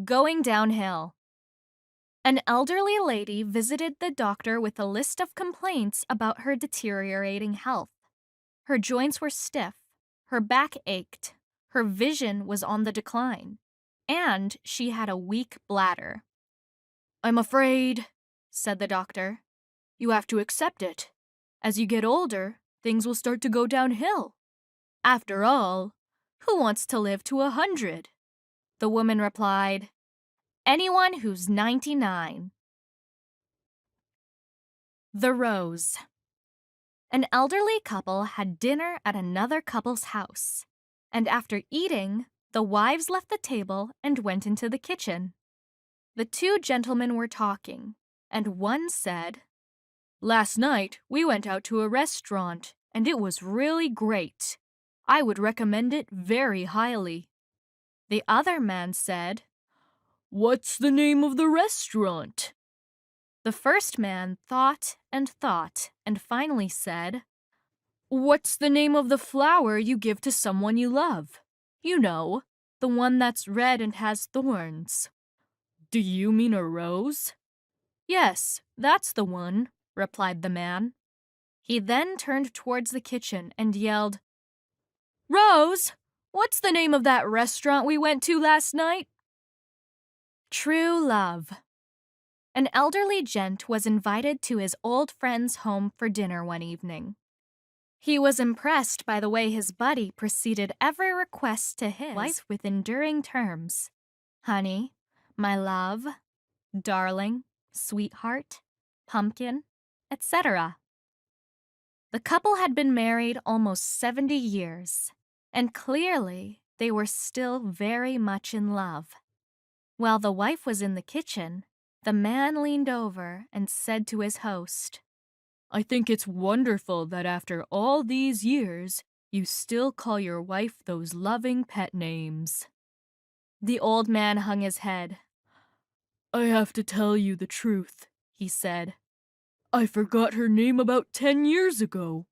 Going downhill. An elderly lady visited the doctor with a list of complaints about her deteriorating health. Her joints were stiff, her back ached, her vision was on the decline, and she had a weak bladder. "I'm afraid," said the doctor, "you have to accept it. As you get older, things will start to go downhill. After all, who wants to live to 100? The woman replied, "Anyone who's 99. The Rose. An elderly couple had dinner at another couple's house, and after eating, the wives left the table and went into the kitchen. The two gentlemen were talking, and one said, "Last night we went out to a restaurant, and it was really great. I would recommend it very highly." The other man said, "What's the name of the restaurant?" The first man thought and finally said, "What's the name of the flower you give to someone you love? You know, the one that's red and has thorns." "Do you mean a rose?" "Yes, that's the one," replied the man. He then turned towards the kitchen and yelled, "Rose, what's the name of that restaurant we went to last night?" True love. An elderly gent was invited to his old friend's home for dinner one evening. He was impressed by the way his buddy preceded every request to his wife with enduring terms. Honey, my love, darling, sweetheart, pumpkin, etc. The couple had been married almost 70 years, and clearly they were still very much in love. While the wife was in the kitchen, the man leaned over and said to his host, "I think it's wonderful that after all these years, you still call your wife those loving pet names." The old man hung his head. "I have to tell you the truth," he said. "I forgot her name about 10 years ago."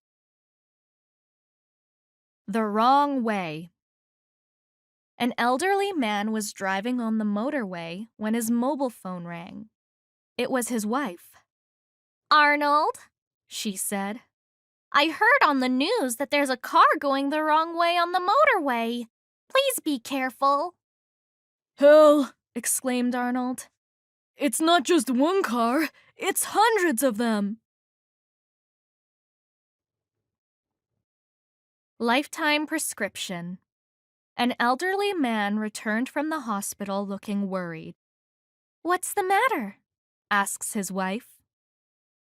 The wrong way. An elderly man was driving on the motorway when his mobile phone rang. It was his wife. "Arnold," she said, "I heard on the news that there's a car going the wrong way on the motorway. Please be careful." "Hell," exclaimed Arnold. "It's not just one car, it's hundreds of them." Lifetime prescription. An elderly man returned from the hospital looking worried. "What's the matter?" asks his wife.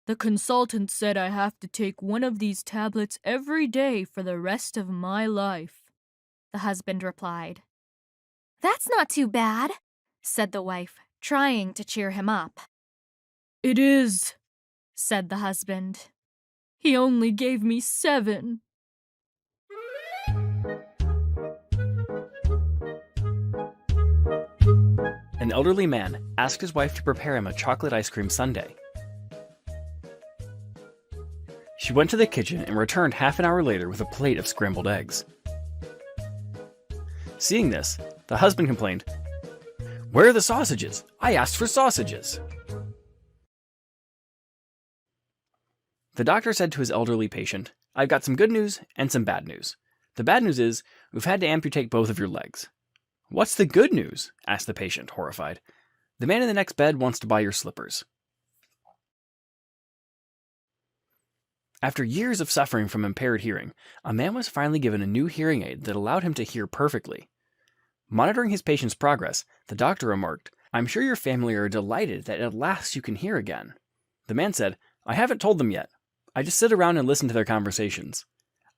"The consultant said I have to take one of these tablets every day for the rest of my life," the husband replied. "That's not too bad," said the wife, trying to cheer him up. "It is," said the husband. "He only gave me 7. An elderly man asked his wife to prepare him a chocolate ice cream sundae. She went to the kitchen and returned half an hour later with a plate of scrambled eggs. Seeing this, the husband complained, "Where are the sausages? I asked for sausages." The doctor said to his elderly patient, "I've got some good news and some bad news. The bad news is, we've had to amputate both of your legs." "What's the good news?" asked the patient, horrified. "The man in the next bed wants to buy your slippers." After years of suffering from impaired hearing, a man was finally given a new hearing aid that allowed him to hear perfectly. Monitoring his patient's progress, the doctor remarked, "I'm sure your family are delighted that at last you can hear again." The man said, "I haven't told them yet. I just sit around and listen to their conversations.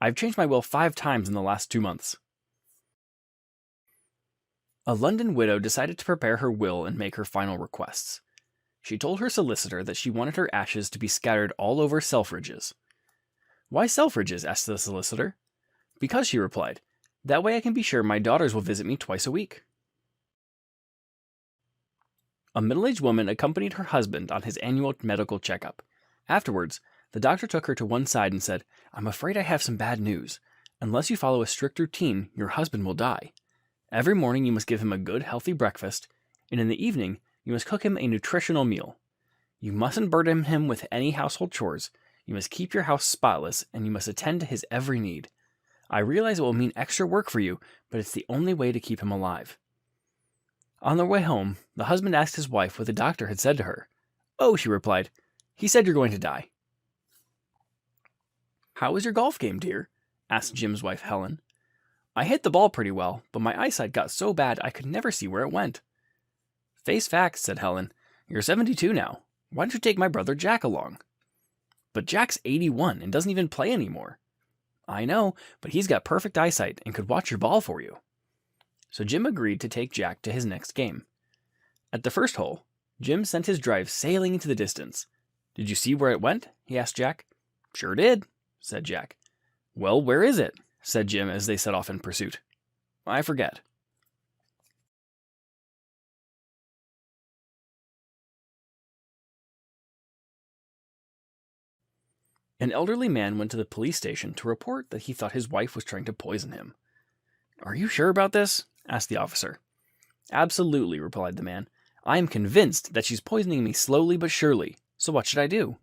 I've changed my will 5 times in the last 2 months." A London widow decided to prepare her will and make her final requests. She told her solicitor that she wanted her ashes to be scattered all over Selfridges. "Why Selfridges?" asked the solicitor. "Because," she replied, "that way I can be sure my daughters will visit me twice a week." A middle-aged woman accompanied her husband on his annual medical checkup. Afterwards, the doctor took her to one side and said, "I'm afraid I have some bad news. Unless you follow a strict routine, your husband will die. Every morning you must give him a good, healthy breakfast, and in the evening, you must cook him a nutritional meal. You mustn't burden him with any household chores. You must keep your house spotless, and you must attend to his every need. I realize it will mean extra work for you, but it's the only way to keep him alive." On their way home, the husband asked his wife what the doctor had said to her. "Oh," she replied, "he said you're going to die." "How was your golf game, dear?" asked Jim's wife, Helen. "I hit the ball pretty well, but my eyesight got so bad I could never see where it went." "Face facts," said Helen. "You're 72 now. Why don't you take my brother Jack along?" "But Jack's 81 and doesn't even play anymore." "I know, but he's got perfect eyesight and could watch your ball for you." So Jim agreed to take Jack to his next game. At the first hole, Jim sent his drive sailing into the distance. "Did you see where it went?" he asked Jack. "Sure did," said Jack. "Well, where is it?" said Jim as they set off in pursuit. "I forget." An elderly man went to the police station to report that he thought his wife was trying to poison him. "Are you sure about this?" asked the officer. "Absolutely," replied the man. "I am convinced that she's poisoning me slowly but surely. So what should I do?"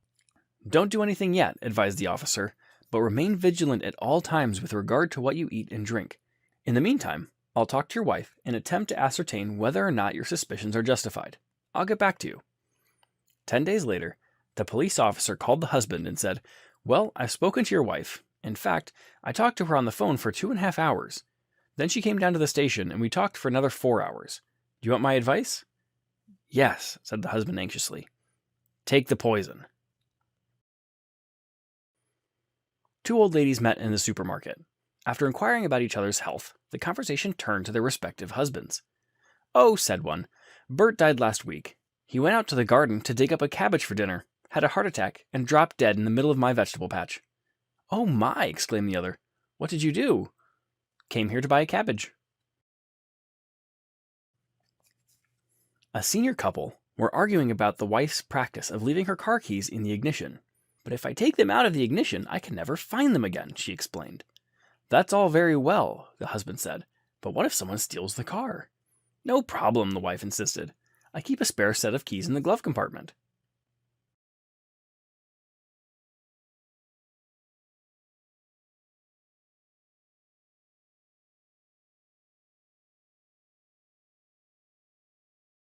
"Don't do anything yet," advised the officer, "but remain vigilant at all times with regard to what you eat and drink. In the meantime, I'll talk to your wife and attempt to ascertain whether or not your suspicions are justified. I'll get back to you." 10 days later, the police officer called the husband and said, "Well, I've spoken to your wife. In fact, I talked to her on the phone for 2.5 hours. Then she came down to the station and we talked for another 4 hours. Do you want my advice?" "Yes," said the husband anxiously. "Take the poison." Two old ladies met in the supermarket. After inquiring about each other's health, the conversation turned to their respective husbands. "Oh," said one, "Bert died last week. He went out to the garden to dig up a cabbage for dinner, had a heart attack, and dropped dead in the middle of my vegetable patch." "Oh my!" exclaimed the other. "What did you do?" "Came here to buy a cabbage." A senior couple were arguing about the wife's practice of leaving her car keys in the ignition. "But if I take them out of the ignition, I can never find them again," she explained. "That's all very well," the husband said, "but what if someone steals the car?" "No problem," the wife insisted. "I keep a spare set of keys in the glove compartment.